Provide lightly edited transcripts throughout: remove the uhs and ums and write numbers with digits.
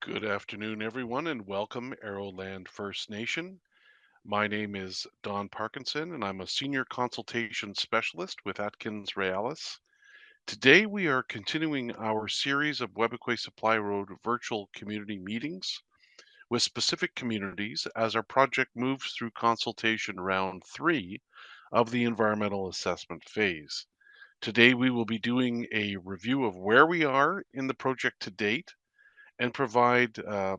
Good afternoon, everyone, and welcome, Aroland First Nation. My name is Don Parkinson, and I'm a Senior Consultation Specialist with Atkins Realis. Today, we are continuing our series of Webequie Supply Road virtual community meetings with specific communities as our project moves through consultation round 3 of the environmental assessment phase. Today, we will be doing a review of where we are in the project to date and provide a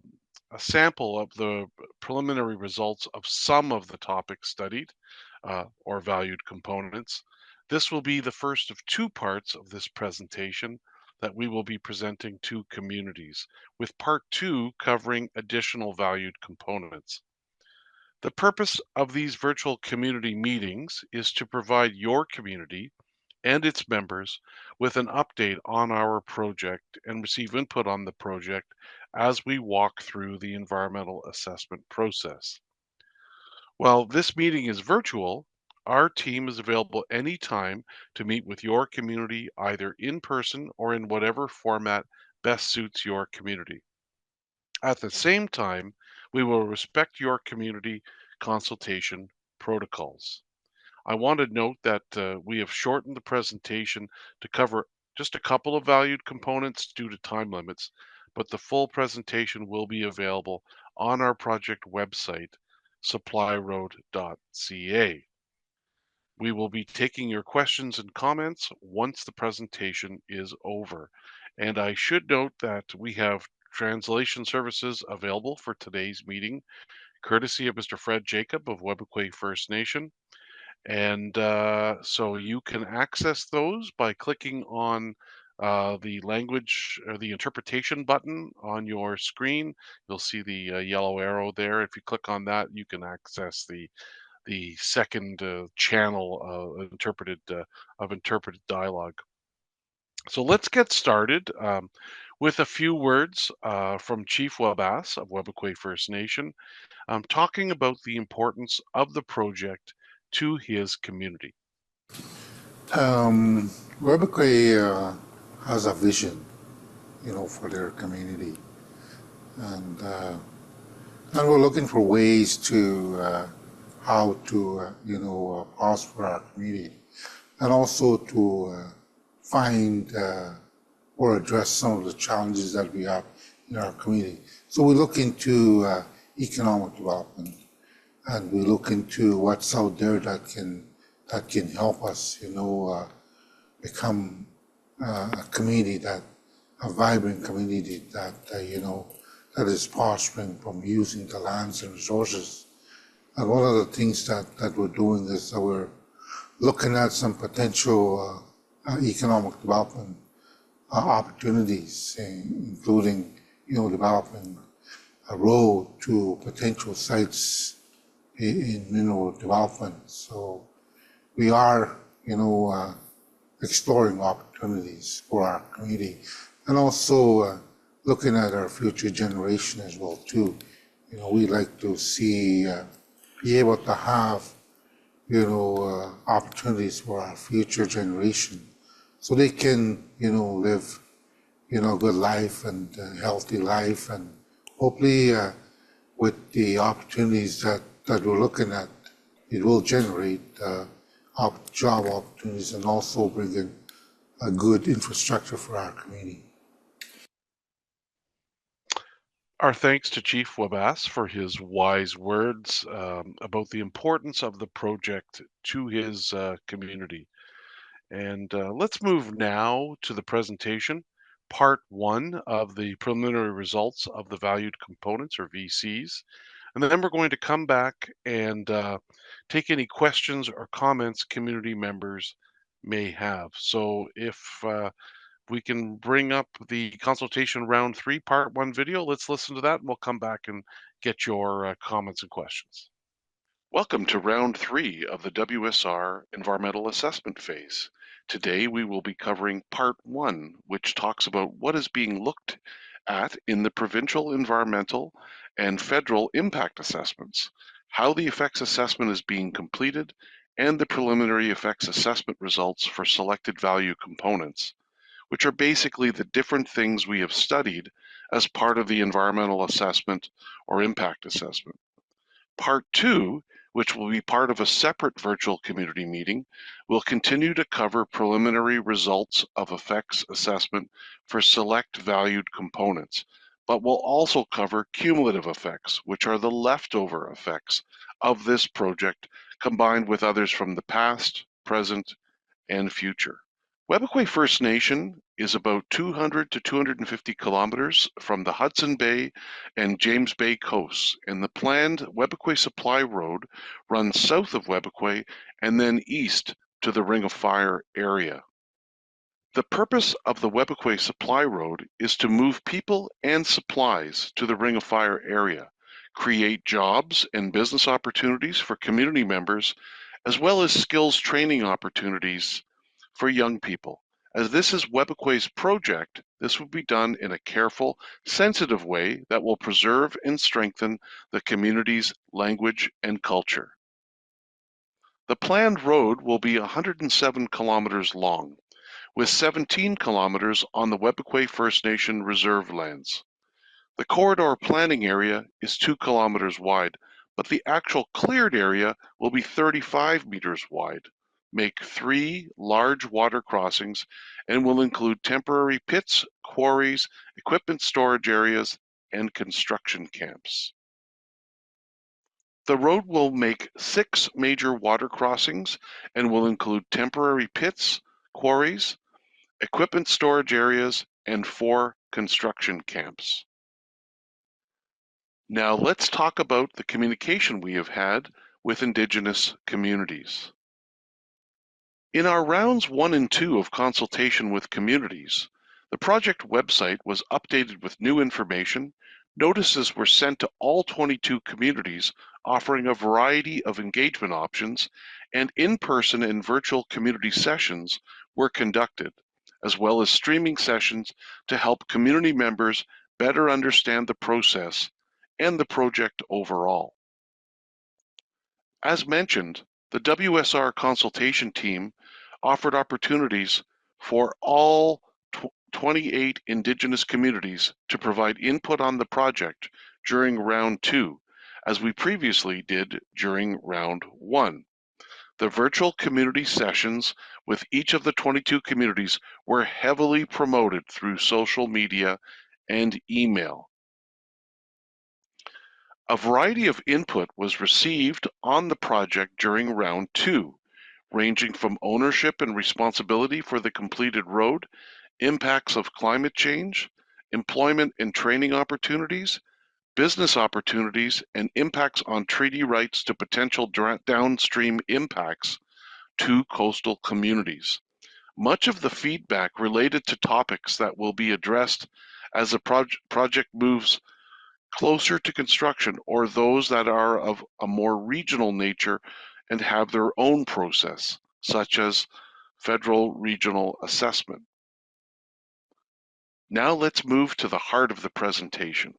sample of the preliminary results of some of the topics studied or valued components. This will be the first of two parts of this presentation that we will be presenting to communities, with part two covering additional valued components. The purpose of these virtual community meetings is to provide your community and its members with an update on our project and receive input on the project as we walk through the environmental assessment process. While this meeting is virtual, our team is available anytime to meet with your community either in person or in whatever format best suits your community. At the same time, we will respect your community consultation protocols. I want to note that we have shortened the presentation to cover just a couple of valued components due to time limits, but the full presentation will be available on our project website, supplyroad.ca. We will be taking your questions and comments once the presentation is over. And I should note that we have translation services available for today's meeting, courtesy of Mr. Fred Jacob of Webequie First Nation. And so you can access those by clicking on the language or the interpretation button on your screen. You'll see the yellow arrow there. If you click on that, you can access the second channel of interpreted dialogue. So let's get started with a few words from Chief Wabass of Webequie First Nation, talking about the importance of the project to his community. Um, Webequie has a vision, for their community, and uh, and we're looking for ways to how to prosper our community, and also to find or address some of the challenges that we have in our community. So we look into economic development, and we look into what's out there that can help us, become a community a vibrant community that is prospering from using the lands and resources. And one of the things that we're doing is that we're looking at some potential economic development opportunities, including, developing a road to potential sites in mineral development. So we are, exploring opportunities for our community, and also looking at our future generation as well too. We like to see be able to have opportunities for our future generation, so they can live a good life and a healthy life, and hopefully with the opportunities that we're looking at, it will generate job opportunities and also bring in a good infrastructure for our community. Our thanks to Chief Wabass for his wise words about the importance of the project to his community. And let's move now to the presentation, part one of the preliminary results of the valued components, or VCs. And then we're going to come back and take any questions or comments community members may have. So if we can bring up the consultation round 3, part 1 video, let's listen to that and we'll come back and get your comments and questions. Welcome to round 3 of the WSR environmental assessment phase. Today we will be covering part 1, which talks about what is being looked at in the provincial environmental and federal impact assessments, how the effects assessment is being completed, and the preliminary effects assessment results for selected value components, which are basically the different things we have studied as part of the environmental assessment or impact assessment. Part 2, which will be part of a separate virtual community meeting, will continue to cover preliminary results of effects assessment for select valued components, but will also cover cumulative effects, which are the leftover effects of this project combined with others from the past, present, and future. Webequie First Nation is about 200 to 250 kilometers from the Hudson Bay and James Bay coasts, and the planned Webequie Supply Road runs south of Webequie and then east to the Ring of Fire area. The purpose of the Webequie Supply Road is to move people and supplies to the Ring of Fire area, create jobs and business opportunities for community members, as well as skills training opportunities for young people. As this is Webequie's project, this will be done in a careful, sensitive way that will preserve and strengthen the community's language and culture. The planned road will be 107 kilometers long, with 17 kilometers on the Webequie First Nation reserve lands. The corridor planning area is 2 kilometers wide, but the actual cleared area will be 35 meters wide, make 3 large water crossings, and will include temporary pits, quarries, equipment storage areas, and construction camps. The road will make 6 major water crossings and will include temporary pits, quarries, equipment storage areas, and 4 construction camps. Now let's talk about the communication we have had with Indigenous communities. In our rounds 1 and 2 of consultation with communities, the project website was updated with new information, notices were sent to all 22 communities offering a variety of engagement options, and in-person and virtual community sessions were conducted, as well as streaming sessions to help community members better understand the process and the project overall. As mentioned, the WSR consultation team offered opportunities for all 28 Indigenous communities to provide input on the project during round 2, as we previously did during round 1. The virtual community sessions with each of the 22 communities were heavily promoted through social media and email. A variety of input was received on the project during round 2, ranging from ownership and responsibility for the completed road, impacts of climate change, employment and training opportunities, business opportunities, and impacts on treaty rights to potential downstream impacts to coastal communities. Much of the feedback related to topics that will be addressed as the project moves closer to construction, or those that are of a more regional nature and have their own process, such as federal regional assessment. Now let's move to the heart of the presentation.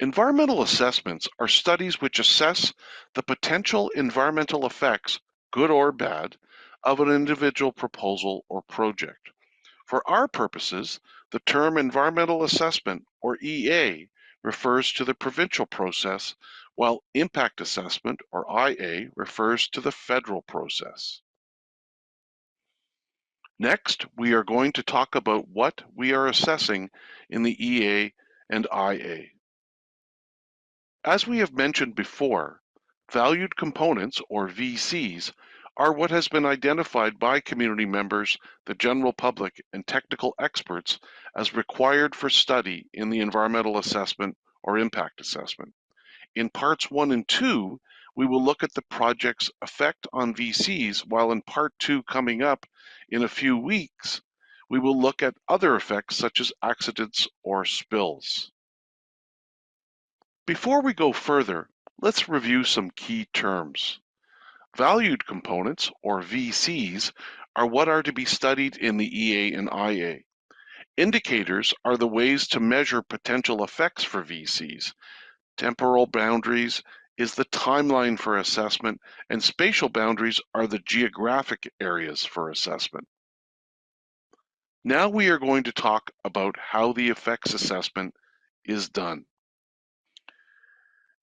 Environmental assessments are studies which assess the potential environmental effects, good or bad, of an individual proposal or project. For our purposes, the term environmental assessment, or EA, refers to the provincial process, while impact assessment, or IA, refers to the federal process. Next, we are going to talk about what we are assessing in the EA and IA. As we have mentioned before, valued components, or VCs, are what has been identified by community members, the general public, and technical experts as required for study in the environmental assessment or impact assessment. In parts 1 and 2, we will look at the project's effect on VCs, while in part 2 coming up in a few weeks, we will look at other effects such as accidents or spills. Before we go further, let's review some key terms. Valued components, or VCs, are what are to be studied in the EA and IA. Indicators are the ways to measure potential effects for VCs. Temporal boundaries is the timeline for assessment, and spatial boundaries are the geographic areas for assessment. Now we are going to talk about how the effects assessment is done.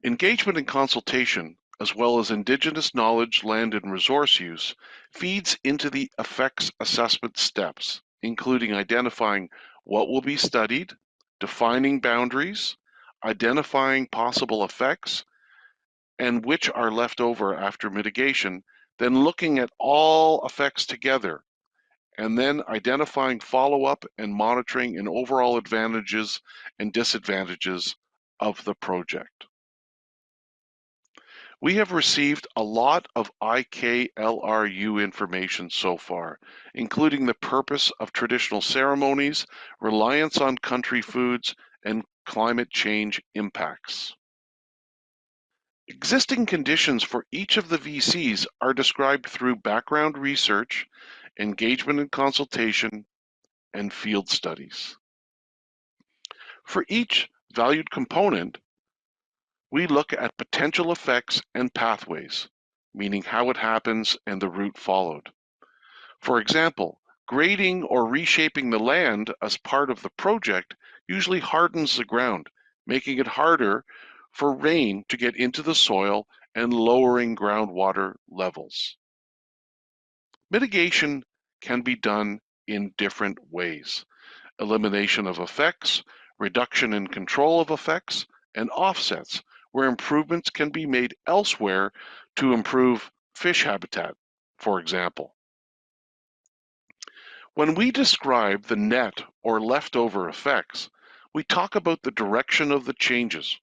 Engagement and consultation, as well as Indigenous knowledge, land, and resource use, feeds into the effects assessment steps, including identifying what will be studied, defining boundaries, identifying possible effects, and which are left over after mitigation, then looking at all effects together, and then identifying follow-up and monitoring and overall advantages and disadvantages of the project. We have received a lot of IKLRU information so far, including the purpose of traditional ceremonies, reliance on country foods, and climate change impacts. Existing conditions for each of the VCs are described through background research, engagement and consultation, and field studies. For each valued component, we look at potential effects and pathways, meaning how it happens and the route followed. For example, grading or reshaping the land as part of the project usually hardens the ground, making it harder for rain to get into the soil and lowering groundwater levels. Mitigation can be done in different ways: elimination of effects, reduction and control of effects, and offsets, where improvements can be made elsewhere to improve fish habitat, for example. When we describe the net or leftover effects, we talk about the direction of the changes,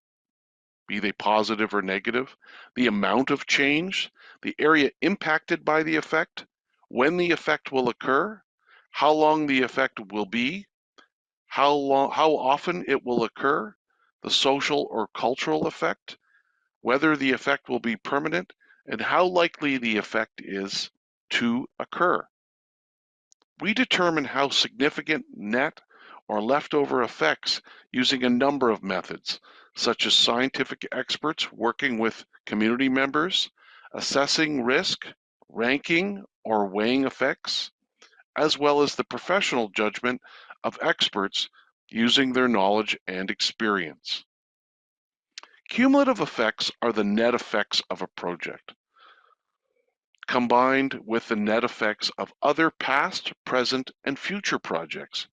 be they positive or negative, the amount of change, the area impacted by the effect, when the effect will occur, how long the effect will be, how often it will occur, the social or cultural effect, whether the effect will be permanent, and how likely the effect is to occur. We determine how significant net or leftover effects using a number of methods, such as scientific experts working with community members, assessing risk, ranking or weighing effects, as well as the professional judgment of experts using their knowledge and experience. Cumulative effects are the net effects of a project, combined with the net effects of other past, present, and future projects.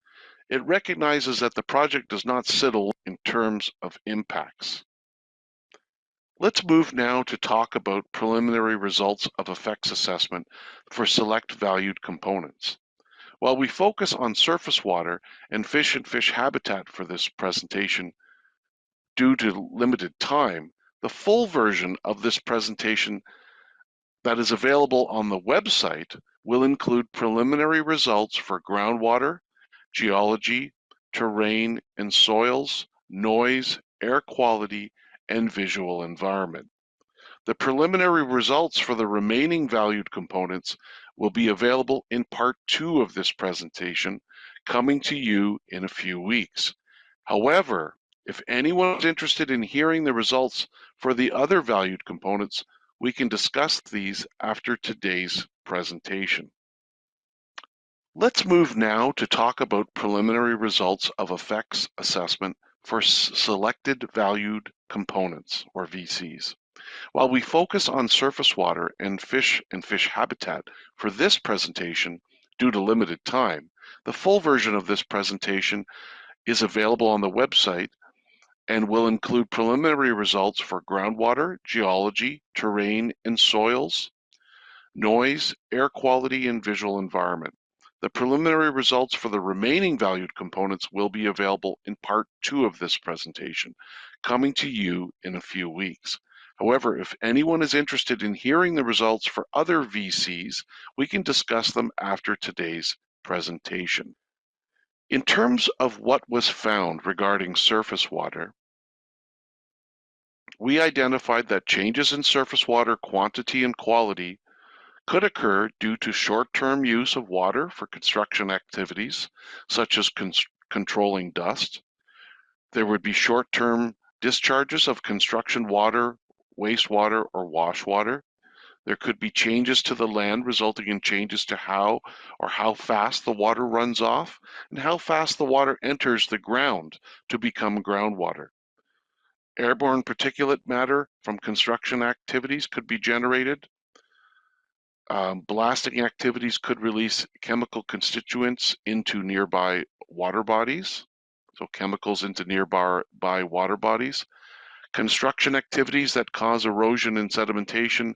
It recognizes that the project does not sit alone in terms of impacts. Let's move now to talk about preliminary results of effects assessment for select valued components. While we focus on surface water and fish habitat for this presentation due to limited time, the full version of this presentation that is available on the website will include preliminary results for groundwater, geology, terrain and soils, noise, air quality, and visual environment. The preliminary results for the remaining valued components will be available in part 2 of this presentation, coming to you in a few weeks. However, if anyone is interested in hearing the results for the other valued components, we can discuss these after today's presentation. Let's move now to talk about preliminary results of effects assessment for selected valued components, or VCs. While we focus on surface water and fish habitat for this presentation due to limited time, the full version of this presentation is available on the website and will include preliminary results for groundwater, geology, terrain and soils, noise, air quality, and visual environment. The preliminary results for the remaining valued components will be available in part 2 of this presentation, coming to you in a few weeks. However, if anyone is interested in hearing the results for other VCs, we can discuss them after today's presentation. In terms of what was found regarding surface water, we identified that changes in surface water quantity and quality could occur due to short-term use of water for construction activities, such as controlling dust. There would be short-term discharges of construction water, wastewater, or wash water. There could be changes to the land resulting in changes to how fast the water runs off and how fast the water enters the ground to become groundwater. Airborne particulate matter from construction activities could be generated. Blasting activities could release chemical constituents into nearby water bodies, so chemicals into nearby water bodies. Construction activities that cause erosion and sedimentation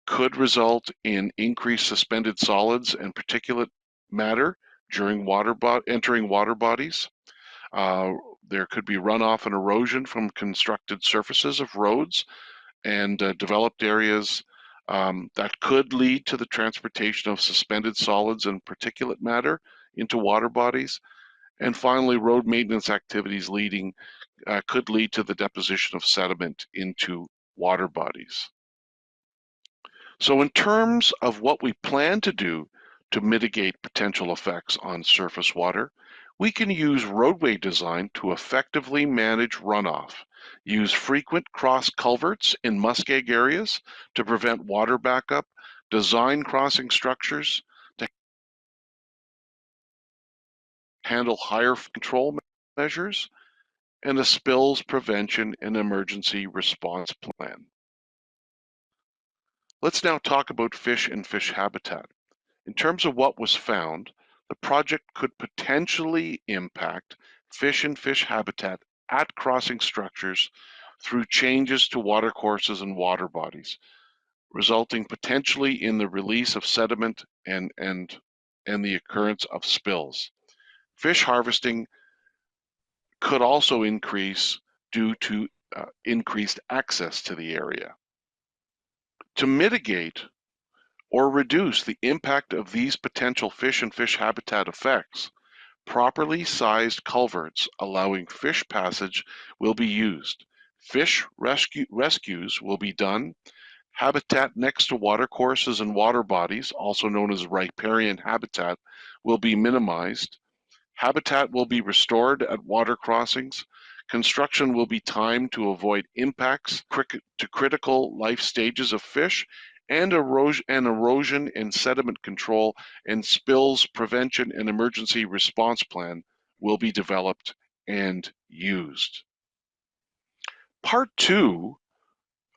could result in increased suspended solids and particulate matter during entering water bodies. There could be runoff and erosion from constructed surfaces of roads and developed areas that could lead to the transportation of suspended solids and particulate matter into water bodies. And finally, road maintenance activities could lead to the deposition of sediment into water bodies. So in terms of what we plan to do to mitigate potential effects on surface water, we can use roadway design to effectively manage runoff, use frequent cross culverts in muskeg areas to prevent water backup, design crossing structures to handle higher control measures, and a spills prevention and emergency response plan. Let's now talk about fish and fish habitat. In terms of what was found, the project could potentially impact fish and fish habitat at crossing structures through changes to watercourses and water bodies, resulting potentially in the release of sediment and the occurrence of spills. Fish harvesting could also increase due to increased access to the area. To mitigate or reduce the impact of these potential fish and fish habitat effects, properly sized culverts allowing fish passage will be used. Fish rescues will be done. Habitat next to watercourses and water bodies, also known as riparian habitat, will be minimized. Habitat will be restored at water crossings. Construction will be timed to avoid impacts to critical life stages of fish, and erosion and sediment control and spills prevention and emergency response plan will be developed and used. Part 2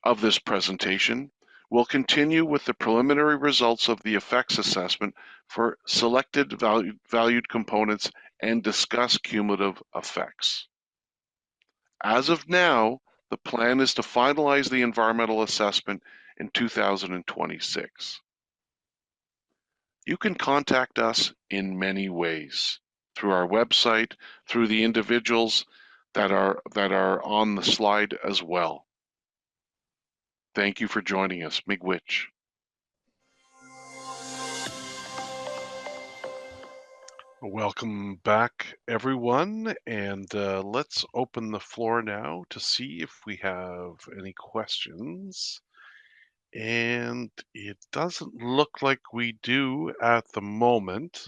of this presentation will continue with the preliminary results of the effects assessment for selected valued components and discuss cumulative effects. As of now, the plan is to finalize the environmental assessment in 2026. You can contact us in many ways, through our website, through the individuals that are on the slide as well. Thank you for joining us. Miigwech. Welcome back, everyone, and let's open the floor now to see if we have any questions. And it doesn't look like we do at the moment,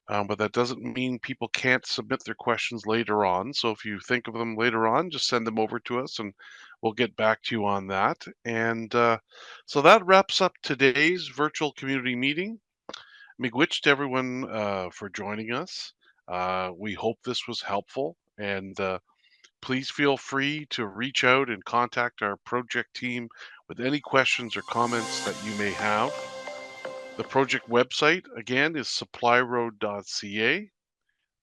but that doesn't mean people can't submit their questions later on. So if you think of them later on, just send them over to us and we'll get back to you on that. And so that wraps up today's virtual community meeting. Miigwech to everyone for joining us. We hope this was helpful, and please feel free to reach out and contact our project team with any questions or comments that you may have. The project website, again, is supplyroad.ca.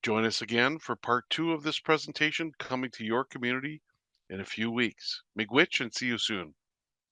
Join us again for part 2 of this presentation coming to your community in a few weeks. Miigwech and see you soon.